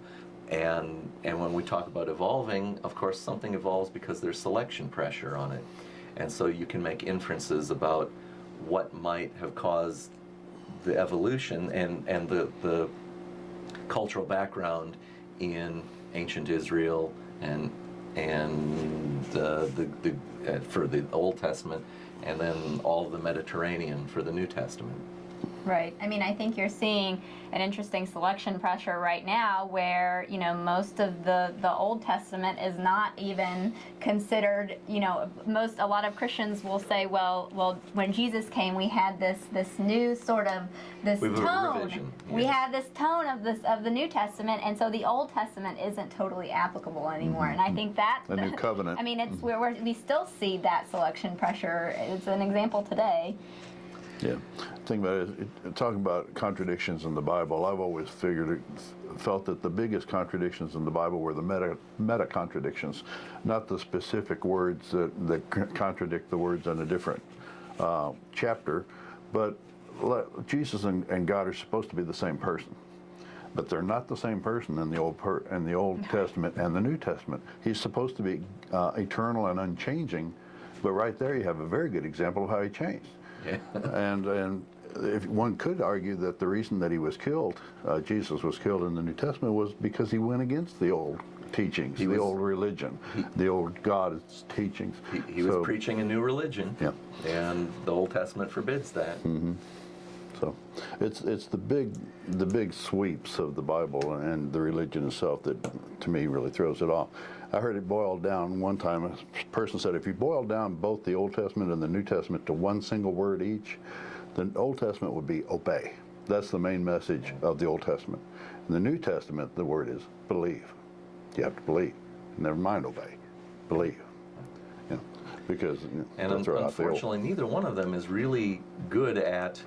And when we talk about evolving, of course, something evolves because there's selection pressure on it. And so you can make inferences about what might have caused the evolution and the cultural background in ancient Israel and for the Old Testament, and then all of the Mediterranean for the New Testament. Right. I mean, I think you're seeing an interesting selection pressure right now where, most of the Old Testament is not even considered, a lot of Christians will say, well, when Jesus came, we had this new sort of, this tone. Revision, yes. We have this tone of the New Testament, and so the Old Testament isn't totally applicable anymore. And I think that a new covenant. I mean, it's where we still see that selection pressure. It's an example today. Yeah. Think about it, talking about contradictions in the Bible, I've always felt that the biggest contradictions in the Bible were the meta contradictions, not the specific words that contradict the words in a different chapter, but Jesus and God are supposed to be the same person. But they're not the same person in the Old Testament and the New Testament. He's supposed to be eternal and unchanging, but right there you have a very good example of how he changed. Yeah. And if one could argue that the reason that he was killed, Jesus was killed in the New Testament, was because he went against the old teachings, the old religion, the old God's teachings. He was preaching a new religion, yeah. And the Old Testament forbids that. Mm-hmm. So it's the big sweeps of the Bible and the religion itself that, to me, really throws it off. I heard it boiled down one time. A person said, if you boil down both the Old Testament and the New Testament to one single word each, the Old Testament would be obey. That's the main message of the Old Testament. In the New Testament, the word is believe. You have to believe. Never mind obey. Believe. Because and that's right. Unfortunately, neither one of them is really good at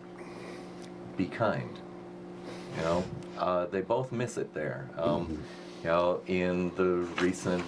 be kind. They both miss it there. In the recent,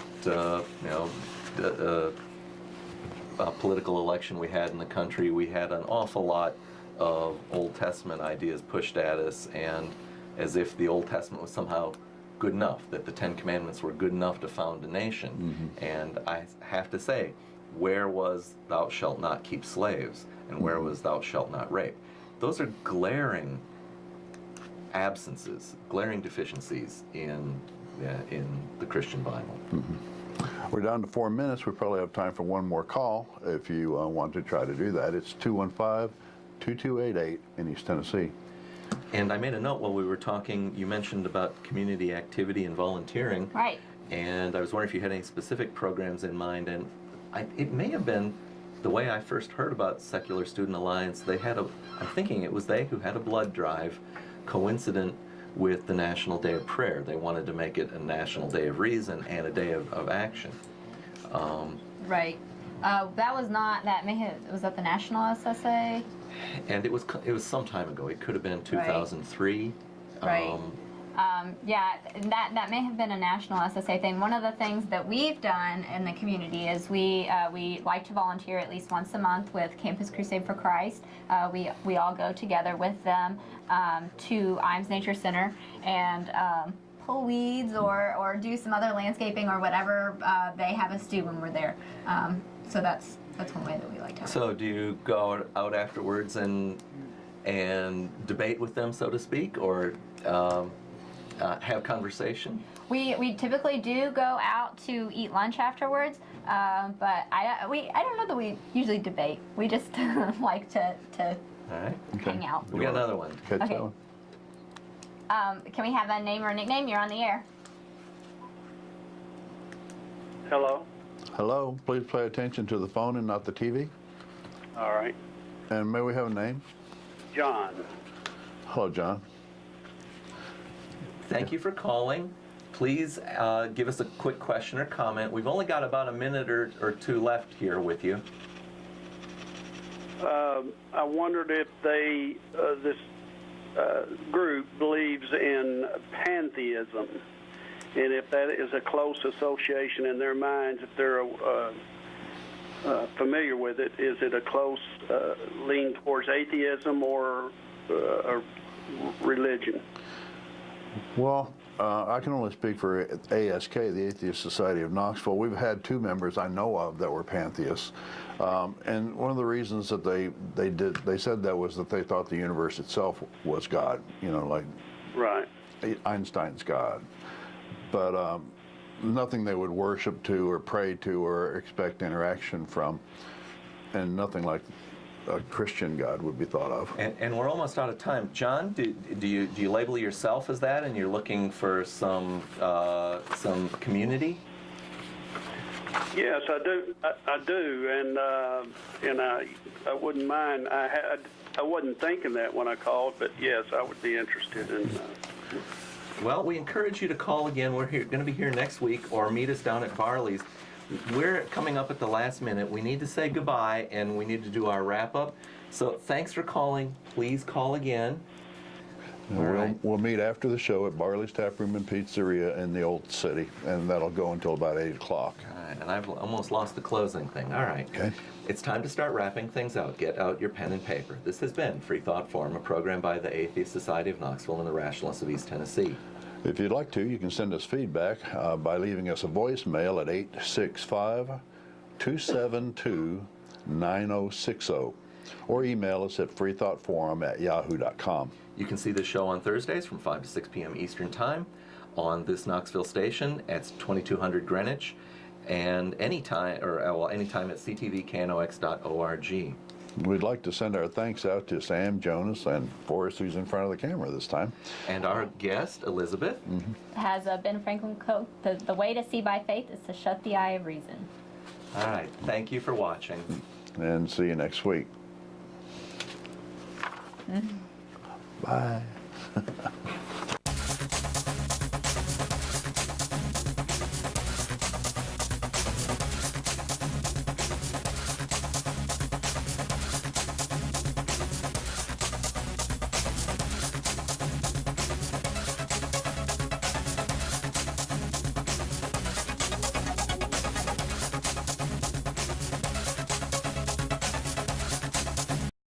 political election we had in the country, we had an awful lot of Old Testament ideas pushed at us, and as if the Old Testament was somehow good enough, that the Ten Commandments were good enough to found a nation. And I have to say, where was thou shalt not keep slaves, and where was thou shalt not rape? Those are glaring absences, glaring deficiencies in the Christian Bible. We're down to 4 minutes. We probably have time for one more call if you want to try to do that. It's 215-2288 in East Tennessee. And I made a note while we were talking, you mentioned about community activity and volunteering. Right. And I was wondering if you had any specific programs in mind. And it may have been the way I first heard about Secular Student Alliance. They had I'm thinking it was they who had a blood drive coincident with the National Day of Prayer. They wanted to make it a National Day of Reason and a day of action. Right. That was not, was that the National SSA? And it was some time ago. It could have been 2003. Right. Yeah, that may have been a national SSA thing. One of the things that we've done in the community is we like to volunteer at least once a month with Campus Crusade for Christ. We all go together with them to Iams Nature Center and pull weeds or do some other landscaping or whatever they have us do when we're there. So that's one way that we like to. So do you go out afterwards and debate with them, so to speak, or have conversation? We typically do go out to eat lunch afterwards, but I don't know that we usually debate. We just like to All right. hang out. We got another one. Catch Okay. that one? Can we have a name or a nickname? You're on the air. Hello? Hello, please pay attention to the phone and not the TV. All right. And may we have a name? John. Hello, John. Thank you for calling. Please give us a quick question or comment. We've only got about a minute or two left here with you. I wondered if this group believes in pantheism, and if that is a close association in their minds, if they're familiar with it, is it a close lean towards atheism or religion? Well, I can only speak for ASK, the Atheist Society of Knoxville. We've had two members I know of that were pantheists. And one of the reasons that they said that was that they thought the universe itself was God, like Right. Einstein's God. But nothing they would worship to or pray to or expect interaction from, and nothing like a Christian God would be thought of. And we're almost out of time. John, do you label yourself as that, and you're looking for some community? Yes, I do. I do, and I wouldn't mind. I wasn't thinking that when I called, but yes, I would be interested in. Well, we encourage you to call again. We're going to be here next week, or meet us down at Barley's. We're coming up at the last minute. We need to say goodbye, and we need to do our wrap-up. So thanks for calling. Please call again. We'll meet after the show at Barley's Tap Room and Pizzeria in the Old City, and that'll go until about 8 o'clock. All right, and I've almost lost the closing thing. All right. Okay. It's time to start wrapping things out. Get out your pen and paper. This has been Freethought Forum, a program by the Atheist Society of Knoxville and the Rationalists of East Tennessee. If you'd like to, you can send us feedback by leaving us a voicemail at 865-272-9060, or email us at freethoughtforum@yahoo.com. You can see this show on Thursdays from 5 to 6 p.m. Eastern Time on this Knoxville station at 2200 Greenwich, and anytime at ctvknox.org. We'd like to send our thanks out to Sam, Jonas, and Forrest, who's in front of the camera this time. And our guest, Elizabeth. Has Ben Franklin quote, the way to see by faith is to shut the eye of reason. All right. Thank you for watching. And see you next week. Bye.